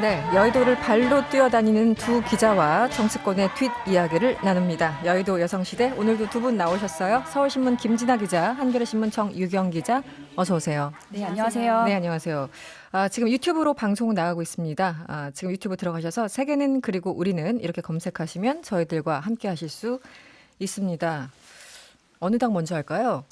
네, 여의도를 발로 뛰어다니는 두 기자와 정치권의 뒷이야기를 나눕니다. 여의도 여성시대 오늘도 두 분 나오셨어요. 서울신문 김진아 기자, 한겨레신문 정유경 기자, 어서 오세요. 네, 안녕하세요. 네, 안녕하세요. 지금 유튜브로 방송 나가고 있습니다. 지금 유튜브 들어가셔서 세계는 그리고 우리는 이렇게 검색하시면 저희들과 함께 하실 수 있습니다. 어느 당 먼저 할까요?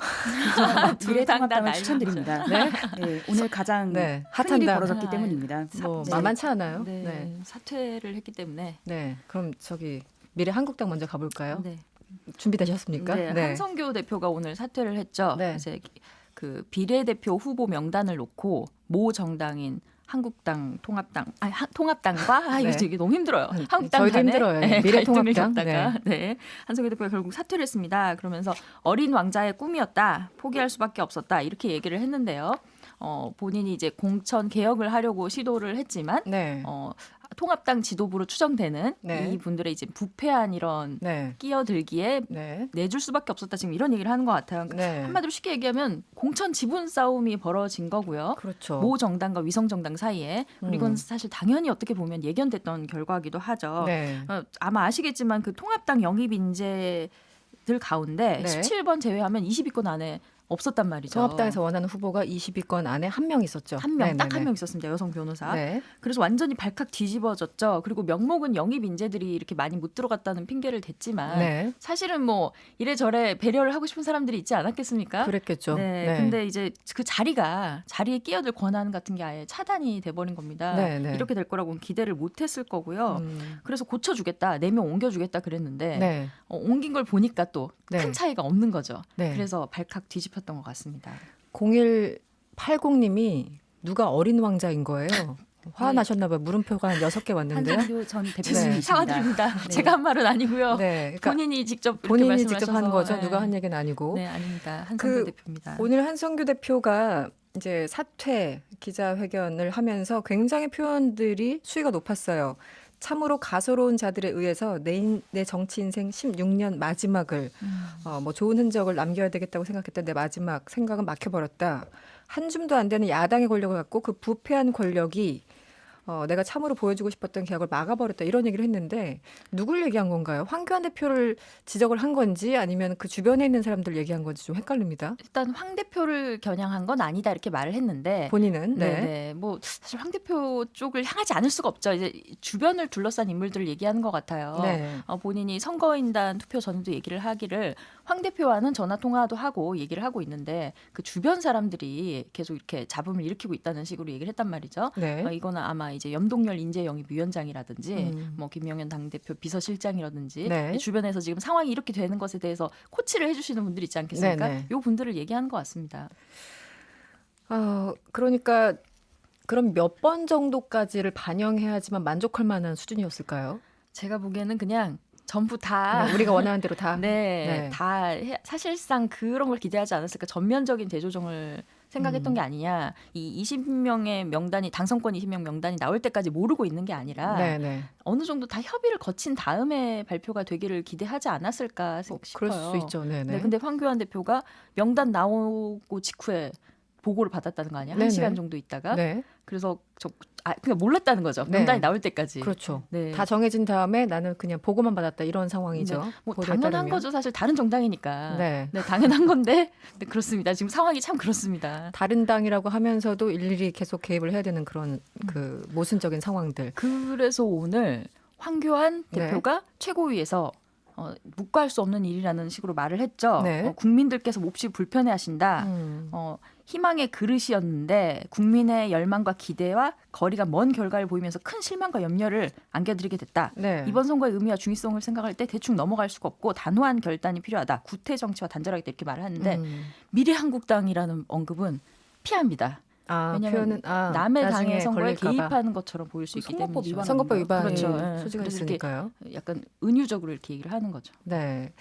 미래통합당을 추천드립니다. 네? 네, 오늘 가장 네, 큰 핫한 일이 당. 벌어졌기 때문입니다. 뭐 네. 만만치 않아요. 네, 네. 사퇴를 했기 때문에. 네, 그럼 저기 미래 한국당 먼저 가볼까요? 네. 준비되셨습니까? 네, 한성교 대표가 오늘 사퇴를 했죠. 네. 이제 그 비례대표 후보 명단을 놓고 모 정당인 한국당, 통합당과 네. 이게 너무 힘들어요. 한국당 저희도 간에 힘들어요. 갈등을 미래통합당. 겪다가 네. 한성교 대표가 결국 사퇴를 했습니다. 그러면서 어린 왕자의 꿈이었다, 포기할 수밖에 없었다 이렇게 얘기를 했는데요. 본인이 이제 공천 개혁을 하려고 시도를 했지만 네. 통합당 지도부로 추정되는 네. 이분들의 이제 부패한 이런 네. 끼어들기에 네. 내줄 수밖에 없었다, 지금 이런 얘기를 하는 것 같아요. 네. 한마디로 쉽게 얘기하면 공천 지분 싸움이 벌어진 거고요. 그렇죠. 모 정당과 위성 정당 사이에. 그리고 이건 음. 사실 당연히 어떻게 보면 예견됐던 결과이기도 하죠. 네. 아마 아시겠지만 그 통합당 영입 인재들 가운데 네. 17번 제외하면 20위권 안에 없었단 말이죠. 통합당에서 원하는 후보가 20위권 안에 한 명 있었죠. 한 명, 딱 네네네. 한 명 있었습니다. 여성 변호사. 네. 그래서 완전히 발칵 뒤집어졌죠. 그리고 명목은 영입 인재들이 이렇게 많이 못 들어갔다는 핑계를 댔지만 네. 사실은 뭐 이래저래 배려를 하고 싶은 사람들이 있지 않았겠습니까? 그랬겠죠. 네. 근데 이제 그 자리에 끼어들 권한 같은 게 아예 차단이 돼버린 겁니다. 네, 네. 이렇게 될 거라고는 기대를 못했을 거고요. 음. 그래서 고쳐주겠다, 4명 옮겨주겠다 그랬는데 네. 옮긴 걸 보니까 또 큰 네. 차이가 없는 거죠. 네. 그래서 발칵 뒤집혔던 것 같습니다. 0180님이 누가 어린 왕자인 거예요. 화나셨나 봐요. 물음표가 한 6개 왔는데요. 한성규 전 대표님이십니다. 사과드립니다. 네. 제가 한 말은 아니고요. 네. 그러니까 본인이 직접 이렇게 본인이 말씀하셔서. 직접 한 거죠. 네. 누가 한 얘기는 아니고. 네, 아닙니다. 한성규 그 대표입니다. 오늘 한성규 대표가 이제 사퇴 기자회견을 하면서 굉장히 표현들이 수위가 높았어요. 참으로 가소로운 자들에 의해서 내 정치 인생 16년 마지막을 뭐 좋은 흔적을 남겨야 되겠다고 생각했던 내 마지막 생각은 막혀버렸다. 한 줌도 안 되는 야당의 권력을 갖고 그 부패한 권력이 내가 참으로 보여주고 싶었던 계약을 막아버렸다, 이런 얘기를 했는데 누굴 얘기한 건가요? 황교안 대표를 지적을 한 건지 아니면 그 주변에 있는 사람들 얘기한 건지 좀 헷갈립니다. 일단 황 대표를 겨냥한 건 아니다 이렇게 말을 했는데 본인은 네. 뭐 사실 황 대표 쪽을 향하지 않을 수가 없죠. 이제 주변을 둘러싼 인물들을 얘기하는 것 같아요. 네. 본인이 선거인단 투표 전에도 얘기를 하기를 황 대표와는 전화 통화도 하고 얘기를 하고 있는데 그 주변 사람들이 계속 이렇게 잡음을 일으키고 있다는 식으로 얘기를 했단 말이죠. 네. 이거는 아마 이제 염동열 인재영입위원장이라든지 음. 뭐 김용현 당대표 비서실장이라든지 네. 주변에서 지금 상황이 이렇게 되는 것에 대해서 코치를 해주시는 분들 있지 않겠습니까? 네네. 요 분들을 얘기하는 것 같습니다. 그러니까 그럼 몇 번 정도까지를 반영해야지만 만족할 만한 수준이었을까요? 제가 보기에는 그냥 전부 다 네, 우리가 원하는 대로 다. 네, 네. 사실상 그런 걸 기대하지 않았을까. 전면적인 대조정을 생각했던 게 아니냐. 이 20명의 명단이, 당선권 20명 명단이 나올 때까지 모르고 있는 게 아니라 네, 네. 어느 정도 다 협의를 거친 다음에 발표가 되기를 기대하지 않았을까 싶어요. 그럴 수 있죠. 네, 네. 네, 근데 황교안 대표가 명단 나오고 직후에 보고를 받았다는 거 아니야? 네네. 1시간 정도 있다가. 네. 그래서 그냥 몰랐다는 거죠. 네. 명단이 나올 때까지. 그렇죠. 네. 다 정해진 다음에 나는 그냥 보고만 받았다, 이런 상황이죠. 뭐 보도에 당연한 따르면. 거죠. 사실 다른 정당이니까. 네. 네, 당연한 건데 네, 그렇습니다. 지금 상황이 참 그렇습니다. 다른 당이라고 하면서도 일일이 계속 개입을 해야 되는 그런 그 모순적인 상황들. 그래서 오늘 황교안 네. 대표가 최고위에서 묵과할 수 없는 일이라는 식으로 말을 했죠. 네. 국민들께서 몹시 불편해하신다. 희망의 그릇이었는데 국민의 열망과 기대와 거리가 먼 결과를 보이면서 큰 실망과 염려를 안겨드리게 됐다. 네. 이번 선거의 의미와 중요성을 생각할 때 대충 넘어갈 수가 없고 단호한 결단이 필요하다. 구태 정치와 단절하겠다 이렇게 말을 하는데 미래한국당이라는 언급은 피합니다. 왜냐하면 표현은 남의 나중에 당의 선거에 걸릴까 봐. 개입하는 것처럼 보일 수 있기 선거법 때문이죠. 위반 선거법 위반 그렇죠. 예. 소지가 그래서 이렇게 있으니까요. 약간 은유적으로 이렇게 얘기를 하는 거죠. 네.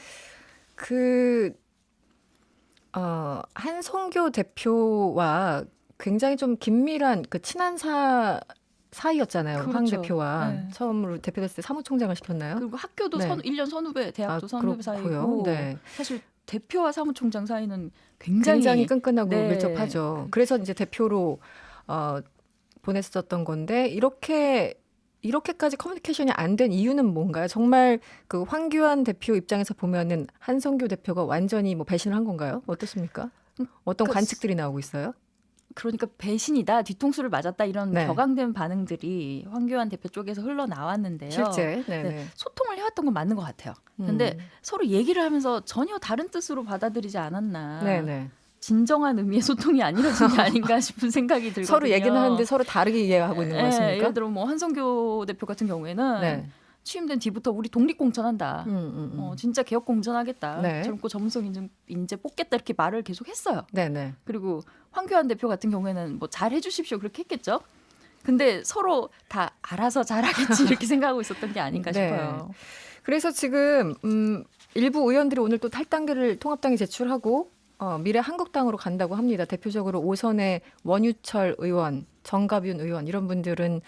한성교 대표와 굉장히 좀 긴밀한 그 친한 사이였잖아요. 황 그렇죠. 대표와 네. 처음으로 대표됐을 때 사무총장을 시켰나요? 그리고 학교도 네. 1년 선후배, 대학도 선후배 그렇고요. 사이고 네. 사실 대표와 사무총장 사이는 굉장히 굉장히 끈끈하고 네. 밀접하죠. 그래서 이제 대표로 보냈었던 건데 이렇게까지 커뮤니케이션이 안 된 이유는 뭔가요? 정말 그 황교안 대표 입장에서 보면은 한성규 대표가 완전히 뭐 배신을 한 건가요? 어떻습니까? 어떤 그 관측들이 나오고 있어요? 그러니까 배신이다, 뒤통수를 맞았다 이런 네. 격앙된 반응들이 황교안 대표 쪽에서 흘러나왔는데요. 실제. 네네. 네, 소통을 해왔던 건 맞는 것 같아요. 근데 서로 얘기를 하면서 전혀 다른 뜻으로 받아들이지 않았나. 네네. 진정한 의미의 소통이 안 이루어진 게 아닌가 싶은 생각이 들거든요. 서로 얘기는 하는데 서로 다르게 이해하고 있는 것 같습니까? 예를 들어 뭐 한성교 대표 같은 경우에는 네. 취임된 뒤부터 우리 독립공천한다. 진짜 개혁공천하겠다. 네. 젊고 전문성 인재 뽑겠다 이렇게 말을 계속 했어요. 네네. 그리고 황교안 대표 같은 경우에는 뭐 잘 해주십시오 그렇게 했겠죠. 근데 서로 다 알아서 잘하겠지 이렇게 생각하고 있었던 게 아닌가 네. 싶어요. 그래서 지금 일부 의원들이 오늘 또 탈당계를 통합당에 제출하고 미래한국당으로 간다고 합니다. 대표적으로 오선의 원유철 의원, 정가윤 의원 이런 분들은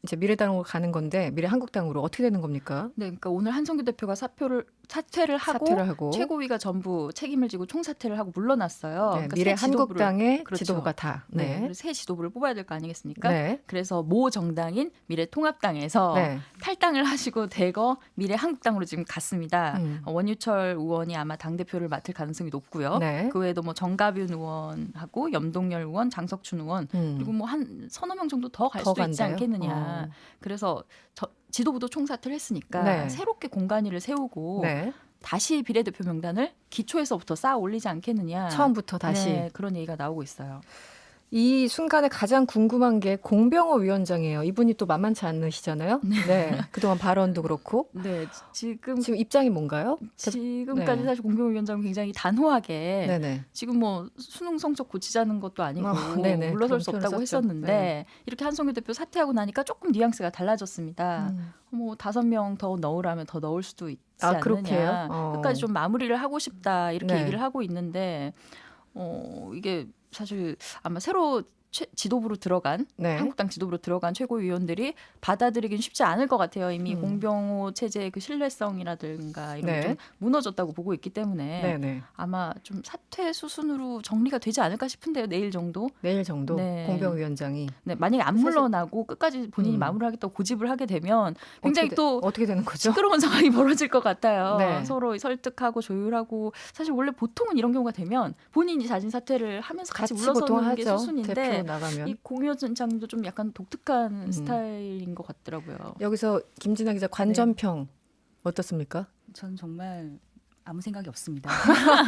이제 미래당으로 가는 건데 미래한국당으로 어떻게 되는 겁니까? 네, 그러니까 오늘 한성규 대표가 사퇴를 하고 최고위가 전부 책임을 지고 총사퇴를 하고 물러났어요. 네, 그러니까 미래한국당의 그렇죠. 지도부가 다. 네. 그래서 새 지도부를 뽑아야 될 거 아니겠습니까? 네. 그래서 모 정당인 미래통합당에서 네. 탈당을 하시고 대거 미래한국당으로 지금 갔습니다. 원유철 의원이 아마 당대표를 맡을 가능성이 높고요. 네. 그 외에도 뭐 정가윤 의원하고 염동열 의원, 장석춘 의원 그리고 뭐 한 서너 명 정도 더 갈 수도 있지 간다요? 않겠느냐. 그래서 지도부도 총사퇴를 했으니까 네. 새롭게 공간위를 세우고 네. 다시 비례대표 명단을 기초에서부터 쌓아 올리지 않겠느냐. 처음부터 다시. 네, 그런 얘기가 나오고 있어요. 이 순간에 가장 궁금한 게 공병호 위원장이에요. 이분이 또 만만치 않으시잖아요. 네. 그동안 발언도 그렇고. 네, 지금 입장이 뭔가요? 지금까지 네. 사실 공병호 위원장은 굉장히 단호하게 네네. 지금 뭐 수능 성적 고치자는 것도 아니고 네네. 물러설 수 그런 없다고 표현을 했었는데 네. 이렇게 한성규 대표 사퇴하고 나니까 조금 뉘앙스가 달라졌습니다. 뭐 5명 더 넣으라면 더 넣을 수도 있지 않느냐. 그렇게요? 끝까지 좀 마무리를 하고 싶다 이렇게 네. 얘기를 하고 있는데 이게 사실 아마 새로 지도부로 들어간 네. 한국당 지도부로 들어간 최고위원들이 받아들이긴 쉽지 않을 것 같아요. 이미 음. 공병호 체제의 그 신뢰성이라든가 이런 네. 게 좀 무너졌다고 보고 있기 때문에 네네. 아마 좀 사퇴 수순으로 정리가 되지 않을까 싶은데요. 내일 정도. 내일 정도 네. 공병호 위원장이 네, 만약에 안 사실- 물러나고 끝까지 본인이 마무리하겠다고 고집을 하게 되면 굉장히 또 어떻게 되는 거죠? 시끄러운 상황이 벌어질 것 같아요. 네. 서로 설득하고 조율하고 사실 원래 보통은 이런 경우가 되면 본인이 자진 사퇴를 하면서 같이 보통 물러서는 게 하죠. 수순인데 대표 나가면. 이 공 위원장도 좀 약간 독특한 스타일인 것 같더라고요. 여기서 김진아 기자 관전평 어떻습니까? 전 정말 아무 생각이 없습니다.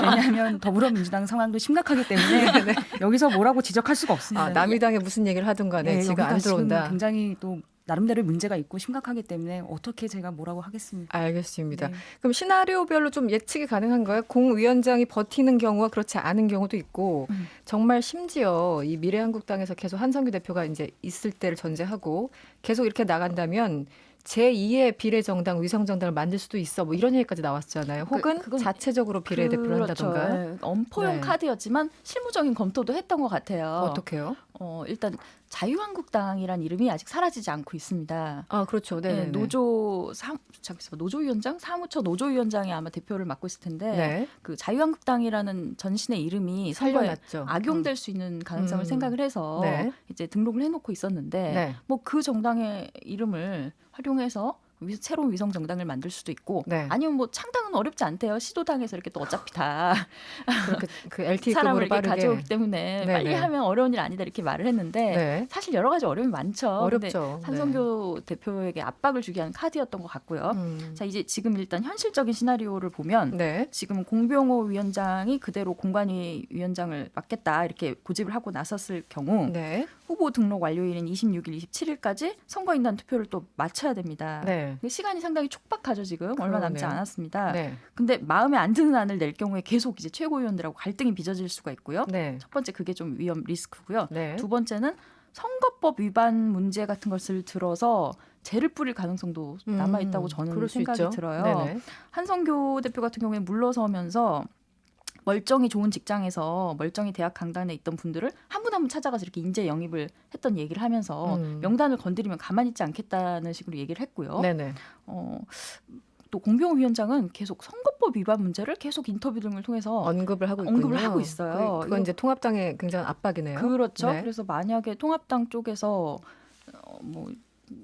왜냐하면 더불어민주당 상황도 심각하기 때문에 여기서 뭐라고 지적할 수가 없습니다. 남의당에 무슨 얘기를 하든 간에 지금 여기가 안 들어온다. 지금 굉장히 또 나름대로 문제가 있고 심각하기 때문에 어떻게 제가 뭐라고 하겠습니까? 알겠습니다. 네. 그럼 시나리오별로 좀 예측이 가능한가요? 공 위원장이 버티는 경우와 그렇지 않은 경우도 있고 정말 심지어 이 미래한국당에서 계속 한성규 대표가 이제 있을 때를 전제하고 계속 이렇게 나간다면 제2의 비례정당, 위성정당을 만들 수도 있어. 뭐 이런 얘기까지 나왔잖아요. 혹은 그건 자체적으로 비례대표를 그렇죠. 한다던가. 네. 엄포용 네. 카드였지만 실무적인 검토도 했던 것 같아요. 어떻게요? 일단 자유한국당이란 이름이 아직 사라지지 않고 있습니다. 그렇죠. 네. 노조위원장, 사무처 노조위원장이 아마 대표를 맡고 있을 텐데 네. 그 자유한국당이라는 전신의 이름이 선거에 살려놨죠. 악용될 수 있는 가능성을 생각을 해서 네. 이제 등록을 해놓고 있었는데 네. 뭐 그 정당의 이름을 활용해서 새로운 위성 정당을 만들 수도 있고 네. 아니면 뭐 창당은 어렵지 않대요. 시도당에서 이렇게 또 어차피 다 그렇게 그 사람을 LTE급으로 이렇게 빠르게 가져오기 때문에 네, 빨리 네. 하면 어려운 일 아니다 이렇게 말을 했는데 네. 사실 여러 가지 어려움이 많죠. 어렵죠. 근데 한성교 대표에게 압박을 주기 위한 카드였던 것 같고요. 자 이제 지금 일단 현실적인 시나리오를 보면 네. 지금 공병호 위원장이 그대로 공관위 위원장을 맡겠다 이렇게 고집을 하고 나섰을 경우 네. 후보 등록 완료일인 26일, 27일까지 선거인단 투표를 또 마쳐야 됩니다. 네. 시간이 상당히 촉박하죠 지금 얼마 남지 그러네요. 않았습니다. 네. 근데 마음에 안 드는 안을 낼 경우에 계속 이제 최고위원들하고 갈등이 빚어질 수가 있고요. 네. 첫 번째 그게 좀 위험 리스크고요. 네. 두 번째는 선거법 위반 문제 같은 것을 들어서 죄를 뿌릴 가능성도 남아 있다고 저는 그럴 수 생각이 있죠. 들어요. 네네. 한성교 대표 같은 경우에 물러서면서 멀쩡히 좋은 직장에서 멀쩡히 대학 강단에 있던 분들을 한 분 한 분 찾아가서 이렇게 인재 영입을 했던 얘기를 하면서 명단을 건드리면 가만히 있지 않겠다는 식으로 얘기를 했고요. 네네. 또 또 공병호 위원장은 계속 선거법 위반 문제를 계속 인터뷰 등을 통해서 언급을 하고 있군요. 언급을 하고 있어요. 그건 이제 통합당의 굉장한 압박이네요. 그렇죠. 네. 그래서 만약에 통합당 쪽에서 뭐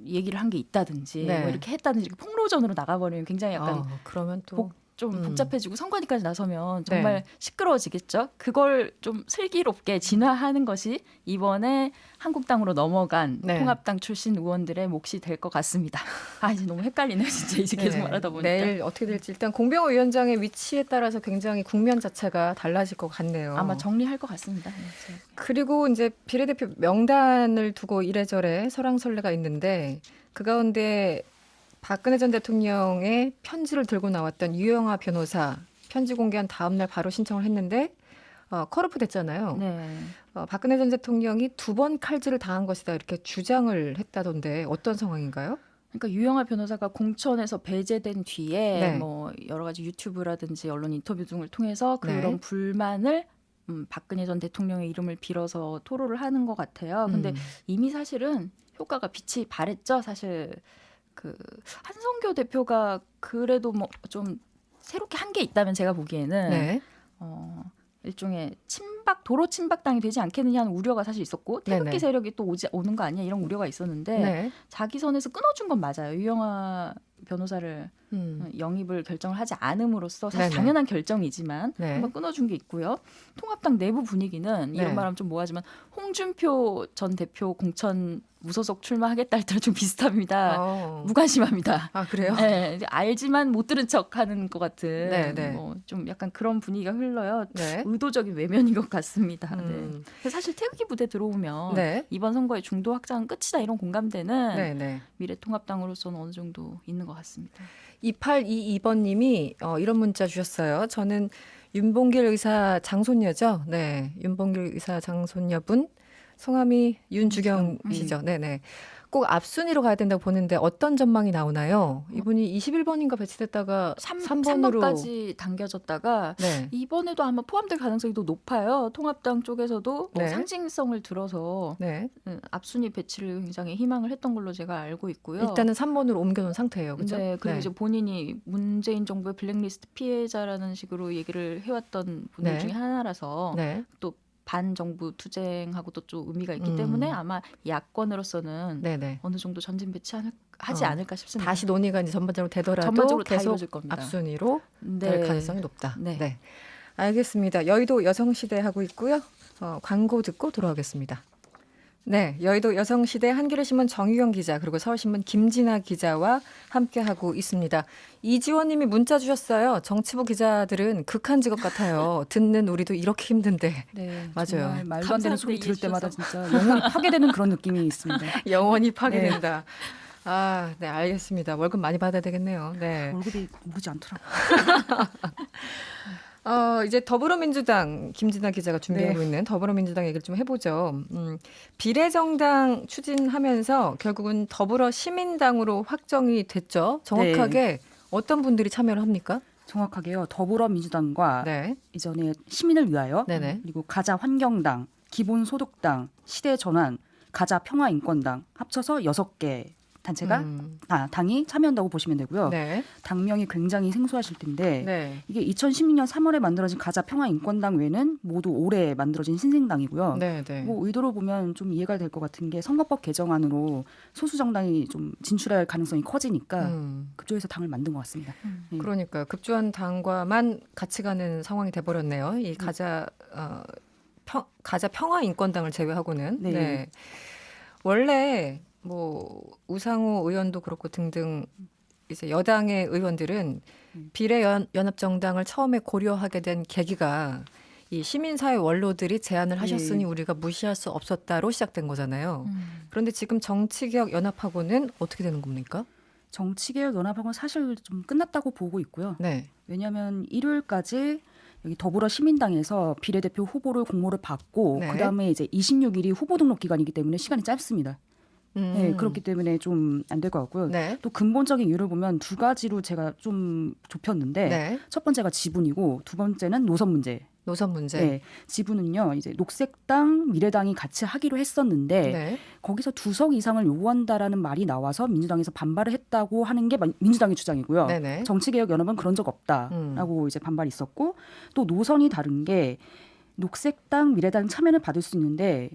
얘기를 한 게 있다든지 네. 뭐 이렇게 했다든지 이렇게 폭로전으로 나가버리면 굉장히 약간 그러면 또 좀 복잡해지고 선관위까지 나서면 네. 정말 시끄러워지겠죠. 그걸 좀 슬기롭게 진화하는 것이 이번에 한국당으로 넘어간 네. 통합당 출신 의원들의 몫이 될 것 같습니다. 아 이제 너무 헷갈리네요. 진짜 이제 계속 네. 말하다 보니까. 내일 어떻게 될지 일단 공병호 위원장의 위치에 따라서 굉장히 국면 자체가 달라질 것 같네요. 아마 정리할 것 같습니다. 네, 그리고 이제 비례대표 명단을 두고 이래저래 설왕설래가 있는데 그 가운데 박근혜 전 대통령의 편지를 들고 나왔던 유영아 변호사 편지 공개한 다음 날 바로 신청을 했는데 컷오프 됐잖아요. 네. 박근혜 전 대통령이 2번 칼질을 당한 것이다 이렇게 주장을 했다던데 어떤 상황인가요? 그러니까 유영아 변호사가 공천에서 배제된 뒤에 네. 뭐 여러 가지 유튜브라든지 언론 인터뷰 등을 통해서 그런 네. 불만을 박근혜 전 대통령의 이름을 빌어서 토로를 하는 것 같아요. 근데 이미 사실은 효과가 빛이 발했죠. 사실 그 한성교 대표가 그래도 뭐 좀 새롭게 한 게 있다면 제가 보기에는 네. 일종의 도로 침박당이 되지 않겠느냐 하는 우려가 사실 있었고 태극기 네네. 세력이 또 오는 거 아니야 이런 우려가 있었는데 네. 자기 선에서 끊어준 건 맞아요. 유영아 변호사를 영입을 결정을 하지 않음으로써 사실 네네. 당연한 결정이지만 네. 한번 끊어준 게 있고요. 통합당 내부 분위기는 이런 네. 말하면 좀 뭐하지만 홍준표 전 대표 공천 무소속 출마하겠다 할 때랑 좀 비슷합니다. 무관심합니다. 아 그래요? 네, 알지만 못 들은 척하는 것 같은 네네. 좀 약간 그런 분위기가 흘러요. 네. 의도적인 외면인 것 같습니다. 네. 음. 근데 사실 태극기 부대 들어오면 네. 이번 선거의 중도 확장은 끝이다 이런 공감대는 네. 네. 미래통합당으로서는 어느 정도 있는 것 같습니다. 2822번님이 이런 문자 주셨어요. 저는 윤봉길 의사 장손녀죠. 네, 윤봉길 의사 장손녀분 성함이 윤주경이시죠. 네네. 꼭 앞순위로 가야 된다고 보는데 어떤 전망이 나오나요? 이분이 21번인가 배치됐다가 3번으로 3번까지 당겨졌다가 네. 이번에도 아마 포함될 가능성이 더 높아요. 통합당 쪽에서도 뭐 네. 상징성을 들어서 네. 앞순위 배치를 굉장히 희망을 했던 걸로 제가 알고 있고요. 일단은 3번으로 옮겨놓은 상태예요. 그렇죠? 네, 그리고 이제 본인이 문재인 정부의 블랙리스트 피해자라는 식으로 얘기를 해왔던 분들 네. 중에 하나라서 네. 또 반정부 투쟁하고도 좀 의미가 있기 때문에 아마 야권으로서는 네네. 어느 정도 전진 배치하지 않을까 싶습니다. 다시 논의가 이제 전반적으로 되더라도 전반적으로 다 계속 이루어질 겁니다. 앞순위로 될 가능성이 높다. 네. 알겠습니다. 여의도 여성시대 하고 있고요. 광고 듣고 돌아오겠습니다. 네, 여의도 여성시대 한겨레신문 정유경 기자 그리고 서울신문 김진아 기자와 함께하고 있습니다. 이지원님이 문자 주셨어요. 정치부 기자들은 극한 직업 같아요. 듣는 우리도 이렇게 힘든데. 네, 맞아요. 정말 말도 안 되는 소리 들을 감사합니다. 때마다 진짜 영혼이 파괴되는 그런 느낌이 있습니다. 영원히 파괴된다. 아, 네, 알겠습니다. 월급 많이 받아야 되겠네요. 네. 월급이 오르지 않더라고요. 이제 더불어민주당 김진아 기자가 준비하고 네. 있는 더불어민주당 얘기를 좀 해보죠. 비례정당 추진하면서 결국은 더불어시민당으로 확정이 됐죠. 정확하게 어떤 분들이 참여를 합니까? 정확하게요. 더불어민주당과 네. 이전에 시민을 위하여 네네. 그리고 가자환경당, 기본소득당, 시대전환, 가자평화인권당 합쳐서 6개 단체가 당이 참여한다고 보시면 되고요. 네. 당명이 굉장히 생소하실 텐데 네. 이게 2016년 3월에 만들어진 가자평화인권당 외에는 모두 올해 만들어진 신생당이고요. 네. 네. 뭐 의도로 보면 좀 이해가 될 것 같은 게 선거법 개정안으로 소수 정당이 좀 진출할 가능성이 커지니까 그쪽에서 당을 만든 것 같습니다. 네. 그러니까 급조한 당과만 같이 가는 상황이 돼버렸네요. 이 가자 평화인권당을 제외하고는. 네. 네. 원래 뭐 우상호 의원도 그렇고 등등 이제 여당의 의원들은 비례연합정당을 처음에 고려하게 된 계기가 이 시민사회 원로들이 제안을 하셨으니 우리가 무시할 수 없었다로 시작된 거잖아요. 그런데 지금 정치개혁연합하고는 어떻게 되는 겁니까? 정치개혁연합하고는 사실 좀 끝났다고 보고 있고요. 네. 왜냐하면 일요일까지 여기 더불어시민당에서 비례대표 후보를 공모를 받고 네. 그다음에 이제 26일이 후보 등록 기간이기 때문에 시간이 짧습니다. 네, 그렇기 때문에 좀 안 될 것 같고요. 네. 또 근본적인 이유를 보면 두 가지로 제가 좀 좁혔는데 네. 첫 번째가 지분이고 두 번째는 노선 문제. 노선 문제. 네, 지분은요 이제 녹색당, 미래당이 같이 하기로 했었는데 네. 거기서 2석 이상을 요구한다라는 말이 나와서 민주당에서 반발을 했다고 하는 게 민주당의 주장이고요. 네네. 정치개혁연합은 그런 적 없다라고 이제 반발이 있었고 또 노선이 다른 게 녹색당, 미래당 참여를 받을 수 있는데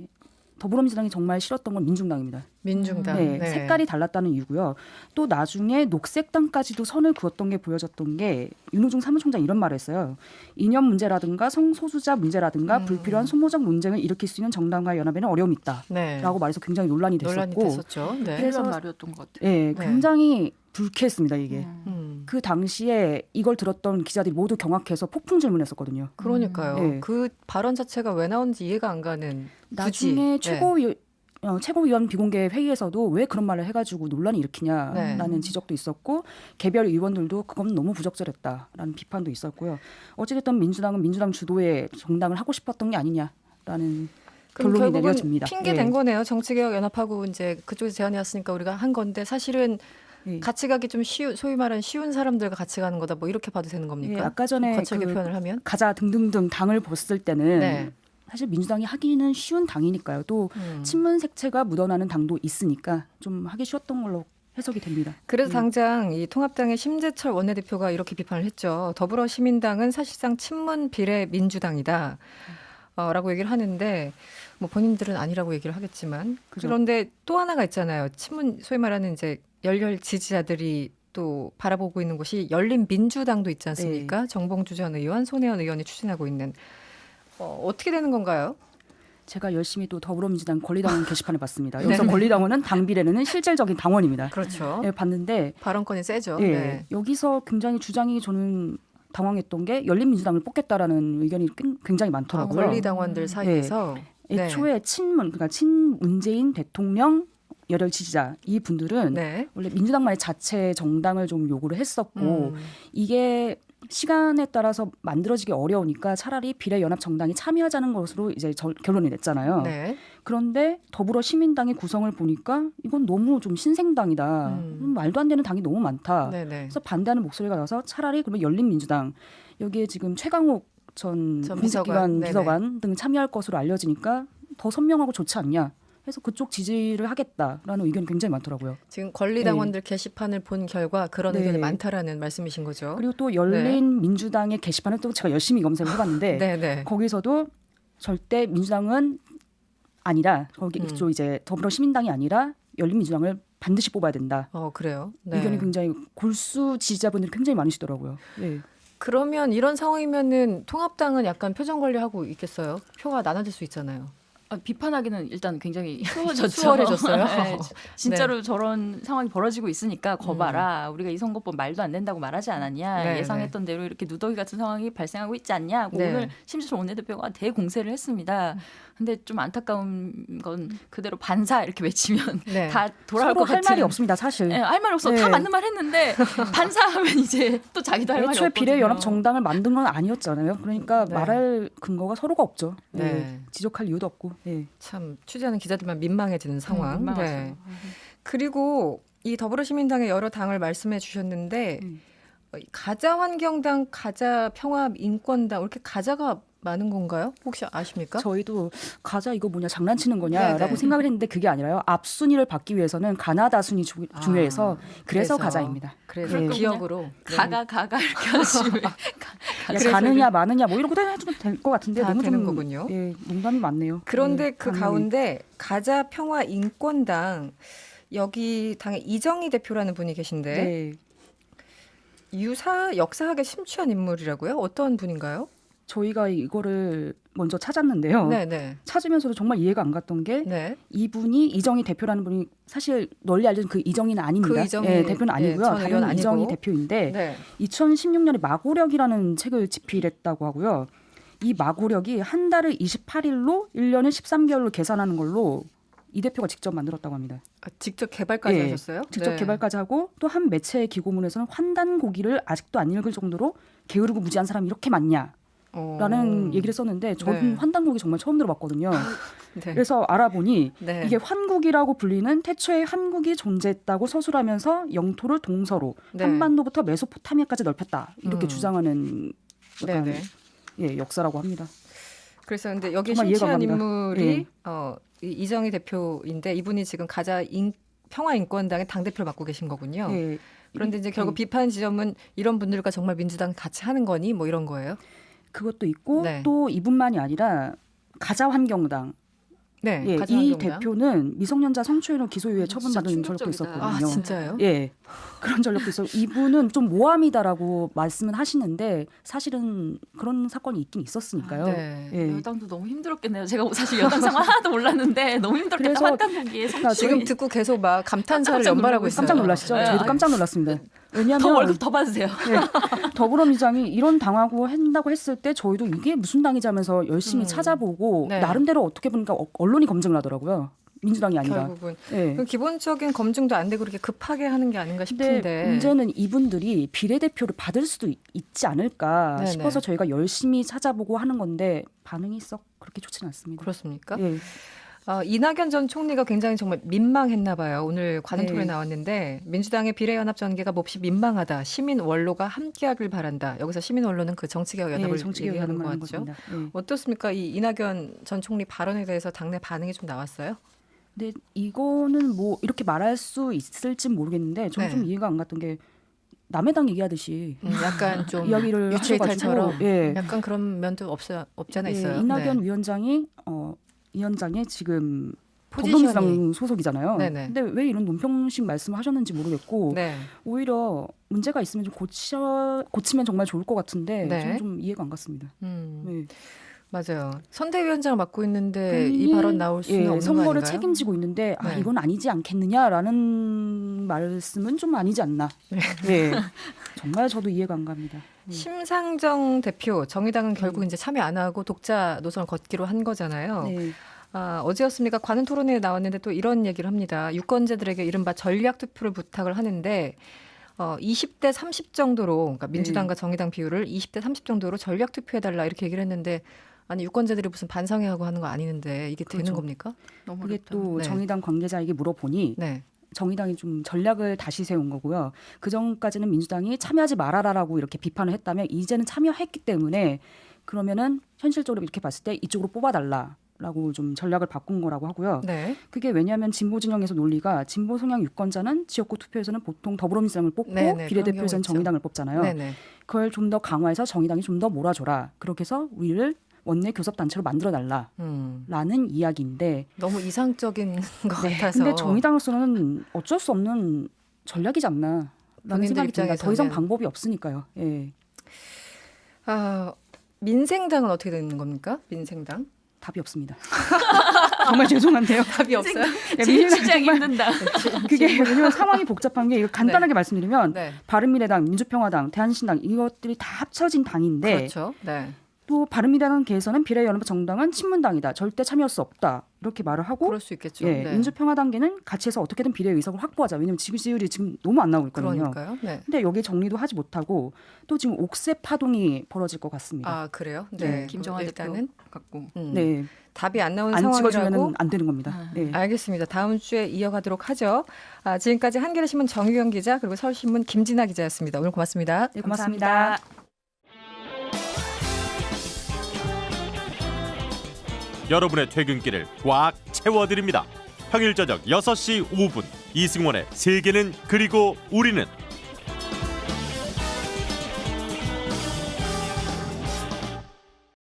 더불어민주당이 정말 싫었던 건 민중당입니다. 민중당. 네, 네. 색깔이 달랐다는 이유고요. 또 나중에 녹색당까지도 선을 그었던 게 보여졌던 게 윤호중 사무총장 이런 말을 했어요. 이념 문제라든가 성소수자 문제라든가 불필요한 소모적 논쟁을 일으킬 수 있는 정당과 연합에는 어려움이 있다라고 네. 말해서 굉장히 논란이 논란이 됐었고 됐었죠. 네. 그래서 그런 말이었던 것 같아요. 네, 굉장히 불쾌했습니다 이게. 그 당시에 이걸 들었던 기자들이 모두 경악해서 폭풍 질문했었거든요. 그러니까요. 네. 그 발언 자체가 왜 나오는지 이해가 안 가는. 굳이. 나중에 네. 최고위원 비공개 회의에서도 왜 그런 말을 해가지고 논란이 일으키냐라는 네. 지적도 있었고 개별 의원들도 그건 너무 부적절했다라는 비판도 있었고요. 어찌됐든 민주당은 민주당 주도의 정당을 하고 싶었던 게 아니냐라는 그럼 결론이 결국은 내려집니다. 핑계 네. 된 거네요. 정치개혁 연합하고 이제 그쪽에서 제안이 왔으니까 우리가 한 건데 사실은 네. 같이 가기 좀 소위 말하는 쉬운 사람들과 같이 가는 거다. 뭐 이렇게 봐도 되는 겁니까? 예, 아까 전에 거칠게 표현을 하면. 가자 등등등 당을 벗을 때는 네. 사실 민주당이 하기는 쉬운 당이니까요. 또 친문 색채가 묻어나는 당도 있으니까 좀 하기 쉬웠던 걸로 해석이 됩니다. 그래서 당장 이 통합당의 심재철 원내대표가 이렇게 비판을 했죠. 더불어시민당은 사실상 친문 비례 민주당이다. 라고 얘기를 하는데 뭐 본인들은 아니라고 얘기를 하겠지만 그죠. 그런데 또 하나가 있잖아요. 친문 소위 말하는 이제 열렬 지지자들이 또 바라보고 있는 곳이 열린민주당도 있지 않습니까? 네. 정봉주 전 의원, 손혜원 의원이 추진하고 있는 어떻게 되는 건가요? 제가 열심히 또 더불어민주당 권리당원 게시판을 봤습니다. 여기서 권리당원은 당 비례는 실질적인 당원입니다. 그렇죠. 네, 봤는데 발언권이 세죠. 예, 네. 여기서 굉장히 주장이 저는 당황했던 게 열린민주당을 뽑겠다라는 의견이 굉장히 많더라고요. 권리당원들 사이에서 애초에 친문, 그러니까 친문재인 대통령 열혈 지지자 이 분들은 네. 원래 민주당만의 자체 정당을 좀 요구를 했었고 이게 시간에 따라서 만들어지기 어려우니까 차라리 비례연합 정당이 참여하자는 것으로 이제 결론이 냈잖아요. 네. 그런데 더불어 시민당의 구성을 보니까 이건 너무 좀 신생당이다. 말도 안 되는 당이 너무 많다. 네, 네. 그래서 반대하는 목소리가 나서 차라리 그러면 열린민주당 여기에 지금 최강욱 전 공직기관 비서관 등 참여할 것으로 알려지니까 더 선명하고 좋지 않냐. 해서 그쪽 지지를 하겠다라는 의견이 굉장히 많더라고요. 지금 권리당원들 게시판을 본 결과 그런 네. 의견이 많다라는 말씀이신 거죠. 그리고 또 열린민주당의 게시판을 또 제가 열심히 검색을 해봤는데 네, 네. 거기서도 절대 민주당은 아니라 거기 또 이제 더불어시민당이 아니라 열린민주당을 반드시 뽑아야 된다. 그래요. 네. 의견이 굉장히 골수 지지자분들이 굉장히 많으시더라고요. 네. 그러면 이런 상황이면은 통합당은 약간 표정 관리하고 있겠어요. 표가 나눠질 수 있잖아요. 비판하기는 일단 굉장히 수월해졌죠. 수월해졌어요. 네, 진짜로 저런 상황이 벌어지고 있으니까 거봐라. 우리가 이 선거법 말도 안 된다고 말하지 않았냐. 네, 예상했던 대로 이렇게 누더기 같은 상황이 발생하고 있지 않냐. 네. 오늘 심지어 원내대표가 대공세를 했습니다. 근데 좀 안타까운 건 그대로 반사 이렇게 외치면 네. 다 돌아올 서로 것 할 같은. 말이 없습니다. 사실. 네, 할 말 없어. 네. 다 맞는 말 했는데 반사하면 이제 또 자기도 할 말이 애초에 없거든요. 비례연합 정당을 만든 건 아니었잖아요. 그러니까 네. 말할 근거가 서로가 없죠. 네. 네. 지적할 이유도 없고. 네. 참 취재하는 기자들만 민망해지는 상황. 민망하죠. 네. 그리고 이 더불어시민당의 여러 당을 말씀해 주셨는데 가자환경당, 가자평화인권당 이렇게 가자가 많은 건가요? 혹시 아십니까? 저희도 가자 이거 뭐냐 장난치는 거냐라고 네네. 생각을 했는데 그게 아니라요. 앞순위를 받기 위해서는 가나다 순위 중요해서 그래서 가자입니다. 그래서 네. 기억으로 가가 이렇게 하시면 야, 가느냐 마느냐 뭐 이런 것도 해도 될 것 같은데 다 너무 되는 좀, 거군요. 예, 농담이 많네요. 그런데 예, 그 당연히. 가운데 가자평화인권당 여기 당의 이정희 대표라는 분이 계신데 네. 역사학에 심취한 인물이라고요? 어떤 분인가요? 저희가 이거를 먼저 찾았는데요. 네네. 찾으면서도 정말 이해가 안 갔던 게 네. 이분이 이정희 대표라는 분이 사실 널리 알려진 그 이정희는 아닙니다. 그 이정희, 예, 대표는 아니고요. 전 의원 다른 아니고. 이정희 대표인데 네. 2016년에 마고력이라는 책을 집필했다고 하고요. 이 마고력이 한 달을 28일로 1년을 13개월로 계산하는 걸로 이 대표가 직접 만들었다고 합니다. 직접 개발까지 예, 하셨어요? 직접 네. 개발까지 하고 또 한 매체의 기고문에서는 환단고기를 아직도 안 읽을 정도로 게으르고 무지한 사람이 이렇게 많냐? 라는 얘기를 썼는데 저는 네. 환단고기 정말 처음 들어봤거든요. 네. 그래서 알아보니 네. 이게 환국이라고 불리는 태초에 한국이 존재했다고 서술하면서 영토를 동서로 네. 한반도부터 메소포타미아까지 넓혔다. 이렇게 주장하는 약간 네네. 역사라고 합니다. 그래서 근데 여기 정말 이해가 심취한 갑니다. 인물이 이정희 대표인데 이분이 지금 가자 평화인권당의 당대표를 맡고 계신 거군요. 예. 그런데 이제 결국 비판 지점은 이런 분들과 정말 민주당 같이 하는 거니 뭐 이런 거예요? 그것도 있고 네. 또 이분만이 아니라 가자환경당 네. 이 가자환경당. 대표는 미성년자 성추행으로 기소유예 처분받은 진짜 전력도 충격적이다. 있었거든요. 아 진짜요? 예, 그런 전력도 있어. 이분은 좀 모함이다라고 말씀은 하시는데 사실은 그런 사건이 있긴 있었으니까요. 네. 예. 여당도 너무 힘들었겠네요. 제가 사실 여당 상황 하나도 몰랐는데 너무 힘들었겠다. 그래서 환단 보기에 그러니까 지금 듣고 계속 막 감탄사를 깜짝 연발하고 놀라고 있어요. 깜짝 놀라시죠? 네. 저희도 깜짝 놀랐습니다. 더 왜냐하면 월급 더 받으세요. 더불어민주당이 이런 당하고 한다고 했을 때 저희도 이게 무슨 당이지 하면서 열심히 찾아보고 네. 나름대로 어떻게 보니까 언론이 검증을 하더라고요. 민주당이 아니라. 결국은 예. 그 기본적인 검증도 안 되고 그렇게 급하게 하는 게 아닌가 근데 싶은데 문제는 이분들이 비례대표를 받을 수도 있지 않을까 네네. 싶어서 저희가 열심히 찾아보고 하는 건데 반응이 썩 그렇게 좋지는 않습니다. 그렇습니까? 예. 이낙연 전 총리가 굉장히 정말 민망했나 봐요. 오늘 관훈 토론에 네. 나왔는데 민주당의 비례연합 전개가 몹시 민망하다. 시민 원로가 함께하길 바란다. 여기서 시민 원로는 그 정치개혁 연합을 얘기하는 것 같죠. 예. 어떻습니까? 이 이낙연 전 총리 발언에 대해서 당내 반응이 좀 나왔어요? 근데 이거는 뭐 이렇게 말할 수 있을진 모르겠는데 저는 네. 좀 이해가 안 갔던 게 남의 당 얘기하듯이 약간 좀 이야기를 유체이탈처럼 하셔가지고, 예. 약간 그런 면도 없잖아 있어요. 이낙연 네. 위원장이 지금 포지션이 더불어민주당 소속이잖아요. 네네. 근데 왜 이런 논평식 말씀을 하셨는지 모르겠고 네. 오히려 문제가 있으면 좀 고치면 정말 좋을 것 같은데 네. 저는 좀 이해가 안 갔습니다. 네. 맞아요. 선대위원장을 맡고 있는데 이 괜히, 발언 나올 수는 없는 거 선거를 아닌가요? 책임지고 있는데 네. 이건 아니지 않겠느냐라는 말씀은 좀 아니지 않나. 네. 정말 저도 이해가 안 갑니다. 심상정 대표 정의당은 결국 이제 참여 안 하고 독자 노선을 걷기로 한 거잖아요. 네. 어제였습니까? 관훈 토론회에 나왔는데 또 이런 얘기를 합니다. 유권자들에게 이른바 전략 투표를 부탁을 하는데 20대 30 정도로 그러니까 민주당과 정의당 비율을 20대 30 정도로 전략 투표해달라 이렇게 얘기를 했는데 아니 유권자들이 무슨 반성회하고 하는 거 아니는데 이게 되는 그렇죠. 겁니까? 너무 그게 어렵다. 또 네. 정의당 관계자에게 물어보니 네. 정의당이 좀 전략을 다시 세운 거고요. 그 전까지는 민주당이 참여하지 말아라라고 이렇게 비판을 했다면 이제는 참여했기 때문에 그러면은 현실적으로 이렇게 봤을 때 이쪽으로 뽑아달라라고 좀 전략을 바꾼 거라고 하고요. 네. 그게 왜냐하면 진보 진영에서 논리가 진보 성향 유권자는 지역구 투표에서는 보통 더불어민주당을 뽑고 네네, 그런 비례대표에서는 경우 있죠. 정의당을 뽑잖아요. 네네. 그걸 좀 더 강화해서 정의당이 좀 더 몰아줘라. 그렇게 해서 우리를 원내 교섭단체로 만들어달라라는 이야기인데 너무 이상적인 것 같아서. 근데 정의당으로서는 어쩔 수 없는 전략이지 않나라는 본인들 생각이 듭니다. 더 이상 입장에서는. 방법이 없으니까요. 예. 민생당은 어떻게 되는 겁니까? 민생당? 답이 없습니다. 정말 죄송한데요. 답이 없어요? 제일 취재하기 힘든다. 그게 왜냐면 상황이 복잡한 게 이거 간단하게 말씀드리면 네. 바른미래당, 민주평화당, 대한신당 이것들이 다 합쳐진 당인데 그렇죠. 네. 또 바른미래당계에서는 비례연합 정당은 친문당이다. 절대 참여할 수 없다. 이렇게 말을 하고 그럴 수 있겠죠. 예, 네. 민주평화당계는 같이 해서 어떻게든 비례 의석을 확보하자. 왜냐하면 지지율이 지금 너무 안 나오고 있거든요. 그러니까요. 네. 근데 여기 정리도 하지 못하고 또 지금 옥새 파동이 벌어질 것 같습니다. 그래요? 네. 네. 김정아 일단은 대표 갖고. 네, 답이 안 나오는 안 상황이라고. 찍어주면 안 되는 겁니다. 네. 알겠습니다. 다음 주에 이어가도록 하죠. 지금까지 한겨레신문 정유경 기자 그리고 서울신문 김진아 기자였습니다. 오늘 고맙습니다. 네, 고맙습니다. 여러분의 퇴근길을 꽉 채워드립니다. 평일 저녁 6시 5분 이승원의 세계는 그리고 우리는